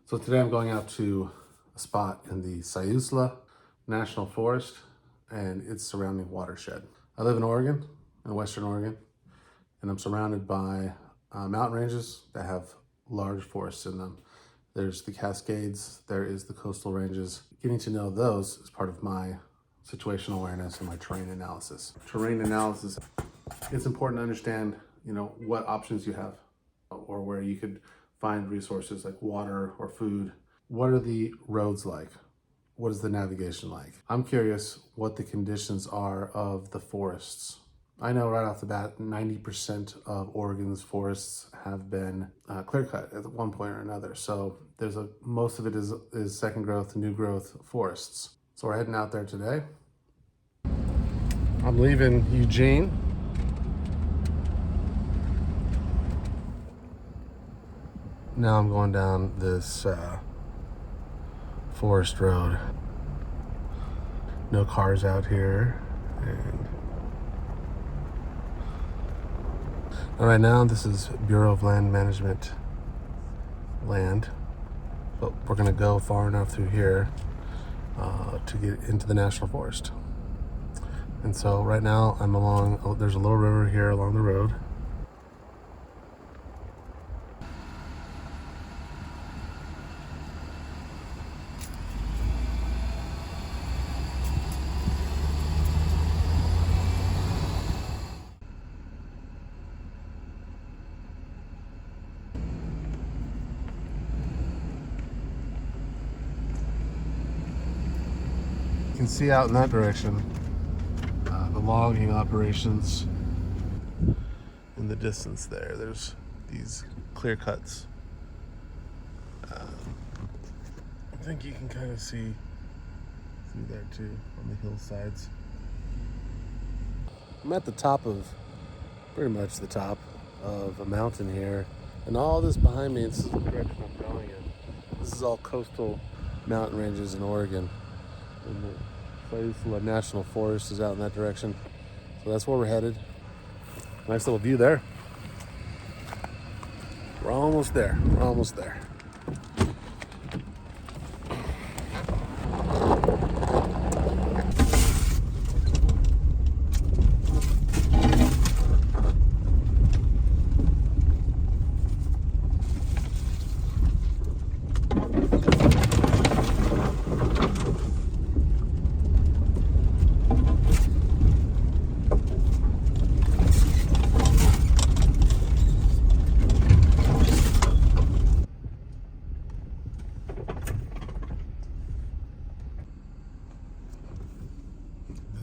So today I'm going out to a spot in the Siuslaw National Forest and its surrounding watershed. I live in Oregon, in Western Oregon, and I'm surrounded by mountain ranges that have large forests in them. There's the Cascades, there is the coastal ranges. Getting to know those is part of my situational awareness and my terrain analysis. Terrain analysis, it's important to understand, what options you have or where you could find resources like water or food. What are the roads like? What is the navigation like? I'm curious what the conditions are of the forests. I know right off the bat, 90% of Oregon's forests have been clear cut at one point or another. So most of it is second growth, new growth forests. So we're heading out there today. I'm leaving Eugene. Now I'm going down this forest road. No cars out here. And right now this is Bureau of Land Management land. But we're gonna go far enough through here to get into the National Forest. And so right now I'm there's a little river here along the road. You can see out in that direction the logging operations in the distance there. There's these clear cuts. I think you can kind of see through there too on the hillsides. I'm at the top of, pretty much the top of a mountain here, and all this behind me, this is the direction I'm going in. This is all coastal mountain ranges in Oregon. And the Siuslaw National Forest is out in that direction. So that's where we're headed. Nice little view there. We're almost there. We're almost there.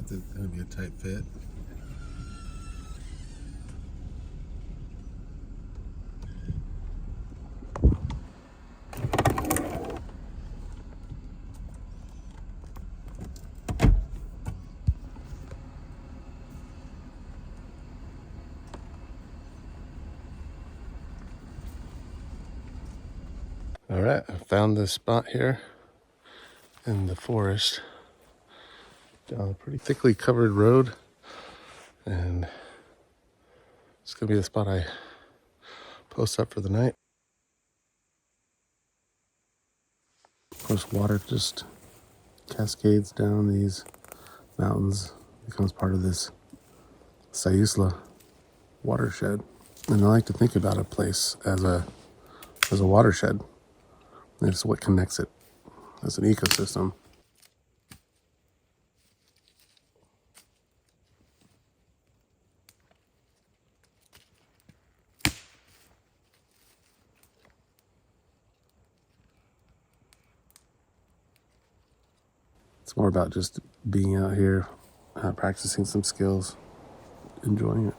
That's going to be a tight fit. All right, I found this spot here in the forest. Down a pretty thickly covered road, and it's gonna be the spot I post up for the night. Of course, water just cascades down these mountains, becomes part of this Siuslaw watershed. And I like to think about a place as a watershed. It's what connects it as an ecosystem. It's more about just being out here, practicing some skills, enjoying it.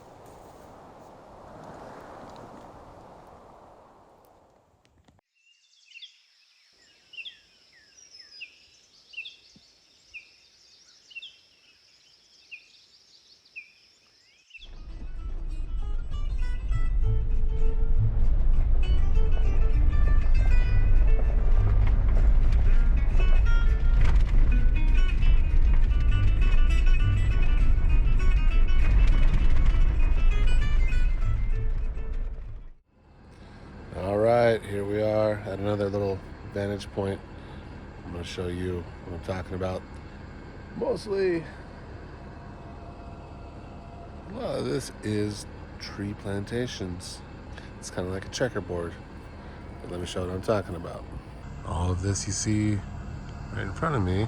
vantage point. I'm going to show you what I'm talking about. Mostly, a lot of this is tree plantations. It's kind of like a checkerboard. But let me show you what I'm talking about. All of this you see right in front of me.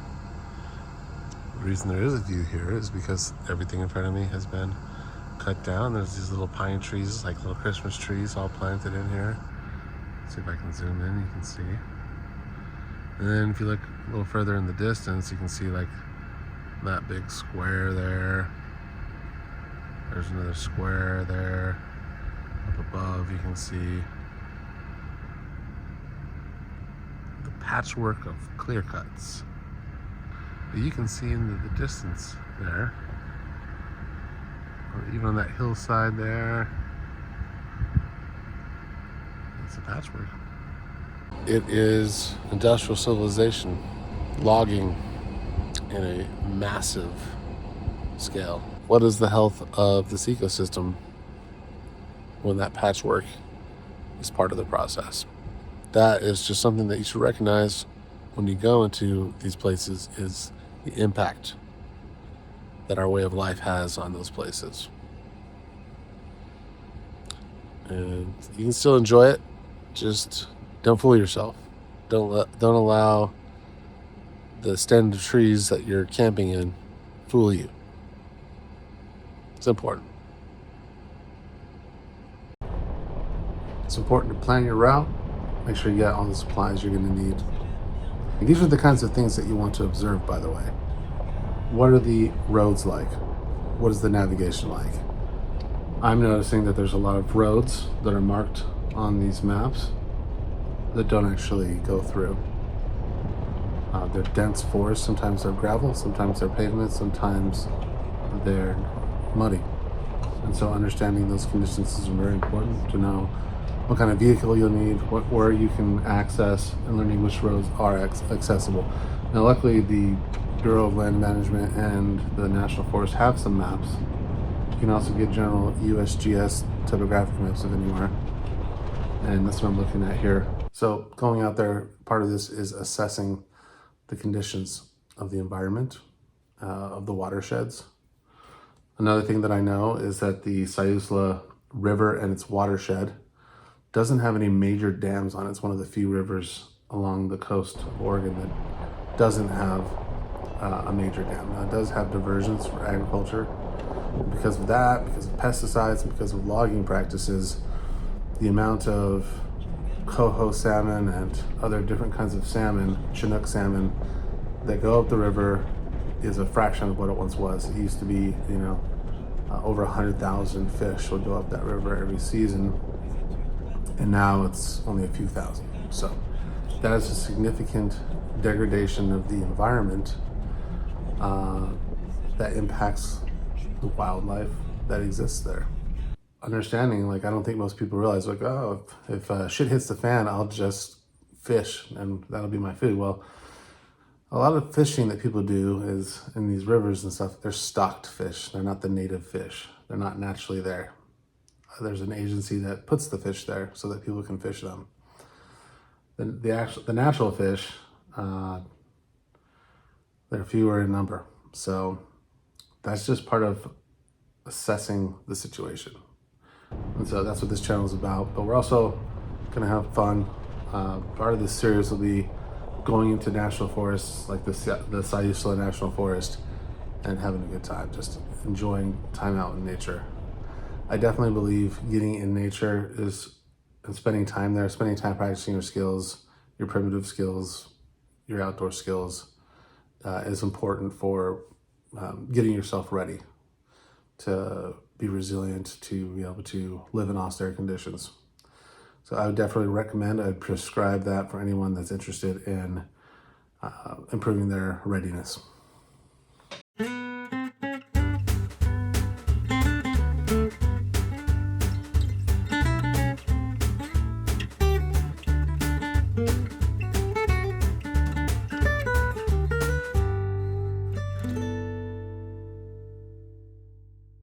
The reason there is a view here is because everything in front of me has been cut down. There's these little pine trees, like little Christmas trees, all planted in here. Let's see if I can zoom in, you can see. And then if you look a little further in the distance, you can see like that big square there. There's another square there. Up above, you can see the patchwork of clear cuts. But you can see into the distance there, or even on that hillside there, it's a patchwork. It is industrial civilization, logging in a massive scale. What is the health of this ecosystem when that patchwork is part of the process? That is just something that you should recognize when you go into these places, is the impact that our way of life has on those places. And you can still enjoy it, just don't fool yourself. Don't allow the stand of trees that you're camping in fool you. It's important. It's important to plan your route. Make sure you got all the supplies you're going to need. And these are the kinds of things that you want to observe, by the way. What are the roads like? What is the navigation like? I'm noticing that there's a lot of roads that are marked on these maps that don't actually go through. They're dense forests. Sometimes they're gravel, sometimes they're pavement, sometimes they're muddy. And so understanding those conditions is very important to know what kind of vehicle you'll need, where you can access, and learning which roads are accessible. Now, luckily, the Bureau of Land Management and the National Forest have some maps. You can also get general USGS topographic maps of anywhere. And that's what I'm looking at here. So going out there, part of this is assessing the conditions of the environment, of the watersheds. Another thing that I know is that the Siuslaw River and its watershed doesn't have any major dams on it. It's one of the few rivers along the coast of Oregon that doesn't have a major dam. Now, it does have diversions for agriculture. And because of that, because of pesticides, and because of logging practices, the amount of coho salmon and other different kinds of salmon, Chinook salmon, that go up the river is a fraction of what it once was. It used to be, over 100,000 fish would go up that river every season, and now it's only a few thousand. So that is a significant degradation of the environment that impacts the wildlife that exists there. Understanding, I don't think most people realize, if shit hits the fan, I'll just fish and that'll be my food. Well, a lot of fishing that people do is in these rivers and stuff, they're stocked fish. They're not the native fish. They're not naturally there. There's an agency that puts the fish there so that people can fish them. The natural fish, they're fewer in number. So that's just part of assessing the situation. And so that's what this channel is about. But we're also going to have fun. Part of this series will be going into national forests like the Siuslaw National Forest and having a good time, just enjoying time out in nature. I definitely believe getting in nature and spending time there, spending time practicing your skills, your primitive skills, your outdoor skills is important for getting yourself ready to be resilient, to be able to live in austere conditions. So I would definitely recommend, I'd prescribe that for anyone that's interested in improving their readiness.